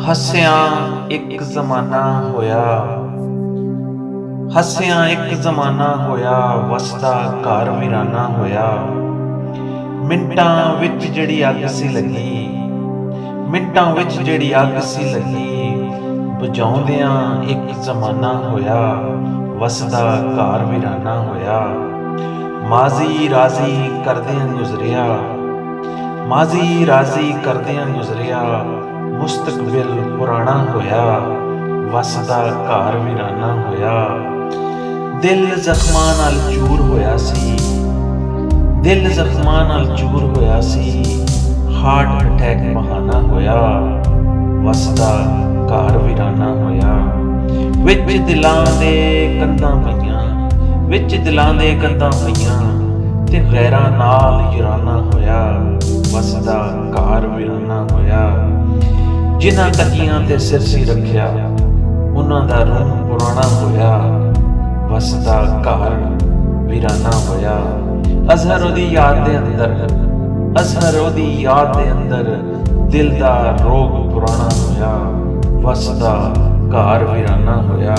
ਹੱਸਿਆਂ ਇੱਕ ਜ਼ਮਾਨਾ ਹੋਇਆ, ਹੱਸਿਆਂ ਇੱਕ ਜ਼ਮਾਨਾ ਹੋਇਆ, ਵਸਦਾ ਘਰ ਵੀਰਾਨਾ ਹੋਇਆ। ਮਿੰਟਾਂ ਵਿੱਚ ਜਿਹੜੀ ਅੱਗ ਸੀ ਲੱਗੀ, ਮਿੰਟਾਂ ਵਿੱਚ ਜਿਹੜੀ ਅੱਗ ਸੀ ਲੱਗੀ, ਬੁਝਾਉਂਦਿਆਂ ਇੱਕ ਜ਼ਮਾਨਾ ਹੋਇਆ, ਵਸਦਾ ਘਰ ਵੀਰਾਨਾ ਹੋਇਆ। ਮਾਜ਼ੀ ਰਾਜ਼ੀ ਕਰਦਿਆਂ ਗੁਜ਼ਰਿਆ, ਮਾਜ਼ੀ ਰਾਜ਼ੀ ਕਰਦਿਆਂ ਗੁਜ਼ਰਿਆ, ਮੁਸਤਕਬਿਲ ਪੁਰਾਣਾ ਹੋਇਆ, ਵਸਦਾ ਘਰ ਵੀਰਾਨਾ ਹੋਇਆ। ਦਿਲ ਜ਼ਖਮਾਂ ਨਾਲ ਚੂਰ ਹੋਇਆ ਸੀ, ਦਿਲ ਜ਼ਖਮਾਂ ਨਾਲ ਚੂਰ ਹੋਇਆ ਸੀ, ਹਾਰਟ ਅਟੈਕ ਬਹਾਨਾ ਹੋਇਆ, ਵਸਦਾ ਘਰ ਵੀਰਾਨਾ ਹੋਇਆ। ਵਿੱਚ ਦਿਲਾਂ ਦੇ ਕੰਧਾਂ ਪਈਆਂ, ਵਿੱਚ ਦਿਲਾਂ ਦੇ ਕੰਧਾਂ ਪਈਆਂ, ਤੇ ਗੈਰਾਂ ਨਾਲ ਯਾਰਾਨਾ ਹੋਇਆ, ਵਸਦਾ ਘਰ ਵੀਰਾਨਾ ਹੋਇਆ। ਜਿਨ੍ਹਾਂ ਤਕੀਆਂ ਤੇ ਸਿਰ ਸੀ ਰੱਖਿਆ, ਉਹਨਾਂ ਦਾ ਰੂਹ ਪੁਰਾਣਾ ਹੋਇਆ, ਵਸਦਾ ਘਰ ਵੀਰਾਨਾ ਹੋਇਆ। ਅਜ਼ਹਰ ਉਹਦੀ ਯਾਦ ਦੇ ਅੰਦਰ, ਅਜ਼ਹਰ ਉਹਦੀ ਯਾਦ ਦੇ ਅੰਦਰ, ਦਿਲ ਦਾ ਰੋਗ ਪੁਰਾਣਾ ਹੋਇਆ, ਵਸਦਾ ਘਰ ਵੀਰਾਨਾ ਹੋਇਆ।